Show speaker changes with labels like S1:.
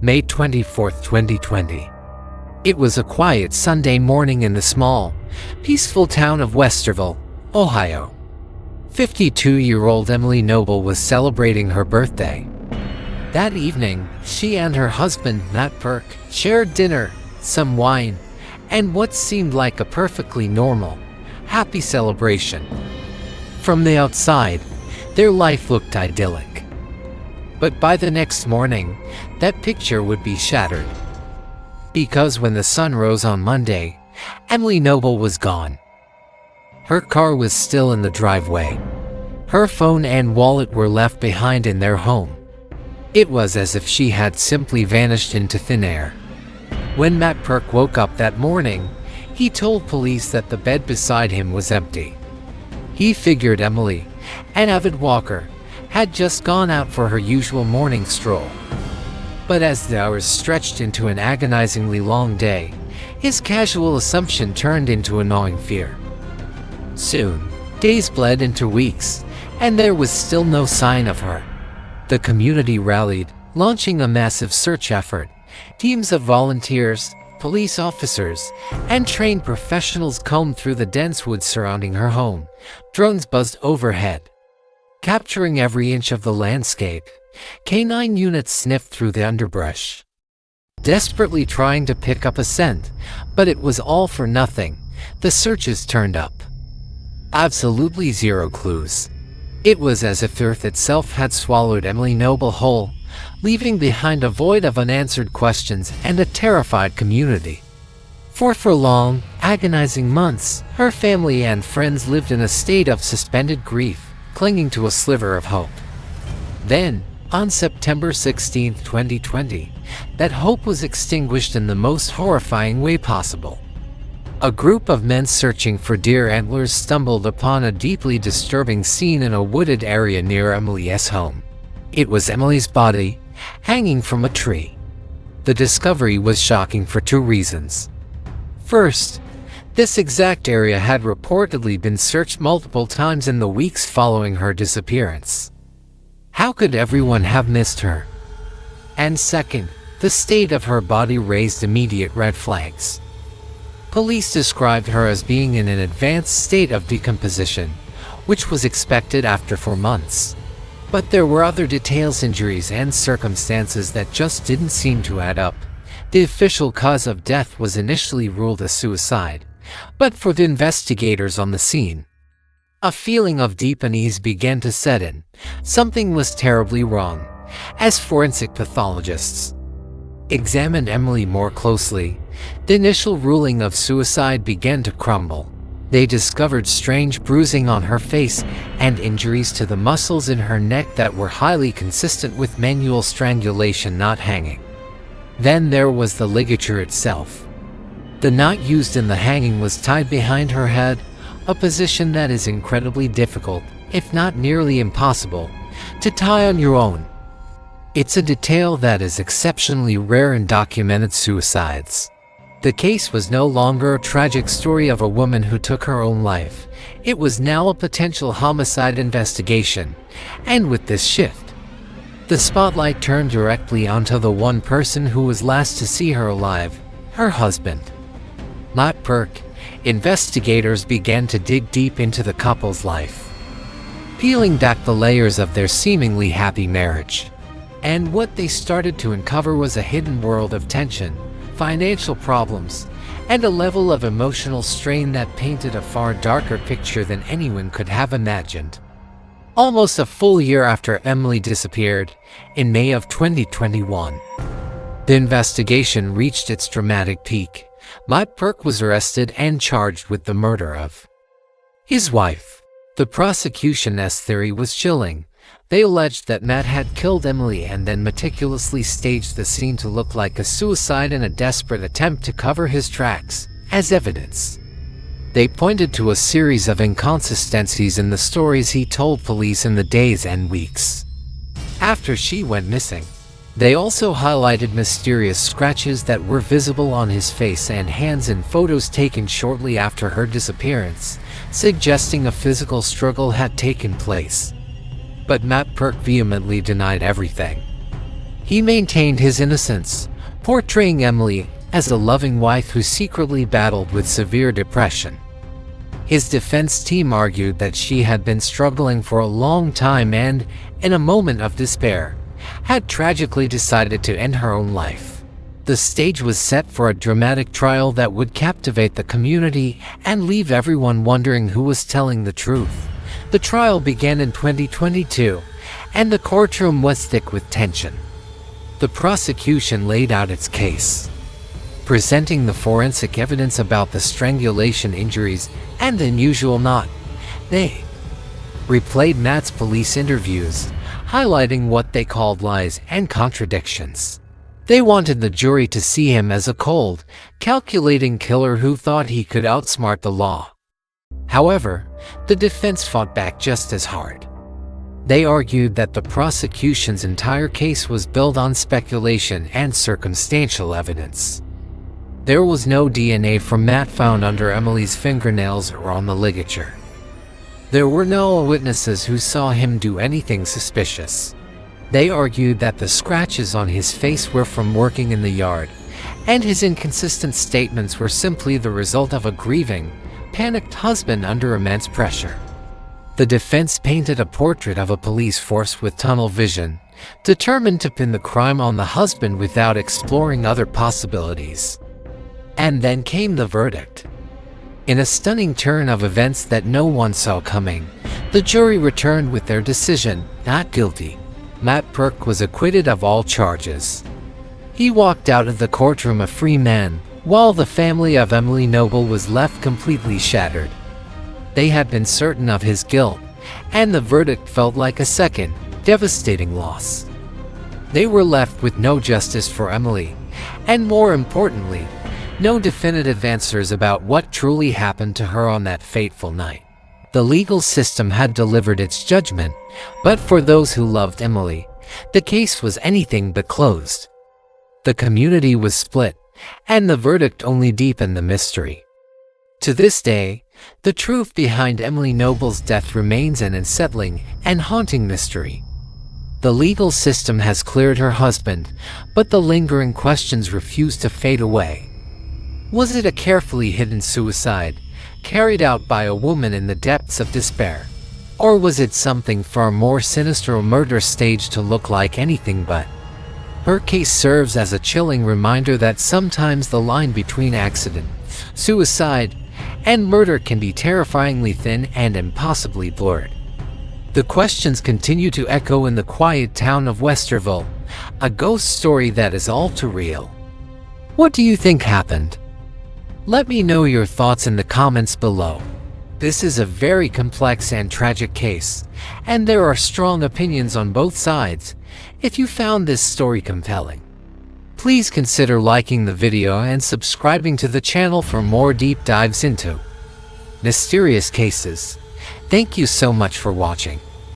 S1: May 24, 2020. It was a quiet Sunday morning in the small, peaceful town of Westerville, Ohio. 52-year-old Emily Noble was celebrating her birthday. That evening, she and her husband, Matt Burke, shared dinner, some wine, and what seemed like a perfectly normal, happy celebration. From the outside, their life looked idyllic. But by the next morning, that picture would be shattered. Because when the sun rose on Monday, Emily Noble was gone. Her car was still in the driveway. Her phone and wallet were left behind in their home. It was as if she had simply vanished into thin air. When Matt Burke woke up that morning, he told police that the bed beside him was empty. He figured Emily, an avid walker, had just gone out for her usual morning stroll. But as the hours stretched into an agonizingly long day, his casual assumption turned into a gnawing fear. Soon, days bled into weeks, and there was still no sign of her. The community rallied, launching a massive search effort. Teams of volunteers, police officers, and trained professionals combed through the dense woods surrounding her home. Drones buzzed overhead, capturing every inch of the landscape. Canine units sniffed through the underbrush, desperately trying to pick up a scent, but it was all for nothing. The searches turned up absolutely zero clues. It was as if Earth itself had swallowed Emily Noble whole, leaving behind a void of unanswered questions and a terrified community. For long, agonizing months, her family and friends lived in a state of suspended grief, clinging to a sliver of hope. Then, on September 16, 2020, that hope was extinguished in the most horrifying way possible. A group of men searching for deer antlers stumbled upon a deeply disturbing scene in a wooded area near Emily's home. It was Emily's body, hanging from a tree. The discovery was shocking for two reasons. First, this exact area had reportedly been searched multiple times in the weeks following her disappearance. How could everyone have missed her? And second, the state of her body raised immediate red flags. Police described her as being in an advanced state of decomposition, which was expected after 4 months. But there were other details, injuries, and circumstances that just didn't seem to add up. The official cause of death was initially ruled a suicide, but for the investigators on the scene, a feeling of deep unease began to set in. Something was terribly wrong. As forensic pathologists examined Emily more closely, the initial ruling of suicide began to crumble. They discovered strange bruising on her face and injuries to the muscles in her neck that were highly consistent with manual strangulation, not hanging. Then there was the ligature itself. The knot used in the hanging was tied behind her head, a position that is incredibly difficult, if not nearly impossible, to tie on your own. It's a detail that is exceptionally rare in documented suicides. The case was no longer a tragic story of a woman who took her own life. It was now a potential homicide investigation, and with this shift, the spotlight turned directly onto the one person who was last to see her alive, her husband, Matt Burke. Investigators began to dig deep into the couple's life, peeling back the layers of their seemingly happy marriage. And what they started to uncover was a hidden world of tension, financial problems, and a level of emotional strain that painted a far darker picture than anyone could have imagined. Almost a full year after Emily disappeared, in May of 2021, the investigation reached its dramatic peak. Matt Burke was arrested and charged with the murder of his wife. The prosecution's theory was chilling. They alleged that Matt had killed Emily and then meticulously staged the scene to look like a suicide in a desperate attempt to cover his tracks. As evidence, they pointed to a series of inconsistencies in the stories he told police in the days and weeks after she went missing. They also highlighted mysterious scratches that were visible on his face and hands in photos taken shortly after her disappearance, suggesting a physical struggle had taken place. But Matt Burke vehemently denied everything. He maintained his innocence, portraying Emily as a loving wife who secretly battled with severe depression. His defense team argued that she had been struggling for a long time and, in a moment of despair, had tragically decided to end her own life. The stage was set for a dramatic trial that would captivate the community and leave everyone wondering who was telling the truth. The trial began in 2022, and the courtroom was thick with tension. The prosecution laid out its case, presenting the forensic evidence about the strangulation injuries and the unusual knot. They replayed Matt's police interviews, highlighting what they called lies and contradictions. They wanted the jury to see him as a cold, calculating killer who thought he could outsmart the law. However, the defense fought back just as hard. They argued that the prosecution's entire case was built on speculation and circumstantial evidence. There was no DNA from Matt found under Emily's fingernails or on the ligature. There were no witnesses who saw him do anything suspicious. They argued that the scratches on his face were from working in the yard, and his inconsistent statements were simply the result of a grieving, panicked husband under immense pressure. The defense painted a portrait of a police force with tunnel vision, determined to pin the crime on the husband without exploring other possibilities. And then came the verdict. In a stunning turn of events that no one saw coming, the jury returned with their decision, not guilty. Matt Burke was acquitted of all charges. He walked out of the courtroom a free man, while the family of Emily Noble was left completely shattered. They had been certain of his guilt, and the verdict felt like a second, devastating loss. They were left with no justice for Emily, and more importantly, no definitive answers about what truly happened to her on that fateful night. The legal system had delivered its judgment, but for those who loved Emily, the case was anything but closed. The community was split, and the verdict only deepened the mystery. To this day, the truth behind Emily Noble's death remains an unsettling and haunting mystery. The legal system has cleared her husband, but the lingering questions refuse to fade away. Was it a carefully hidden suicide, carried out by a woman in the depths of despair? Or was it something far more sinister, a murder staged to look like anything but? Her case serves as a chilling reminder that sometimes the line between accident, suicide, and murder can be terrifyingly thin and impossibly blurred. The questions continue to echo in the quiet town of Westerville, a ghost story that is all too real. What do you think happened? Let me know your thoughts in the comments below. This is a very complex and tragic case, and there are strong opinions on both sides. If you found this story compelling, please consider liking the video and subscribing to the channel for more deep dives into mysterious cases. Thank you so much for watching.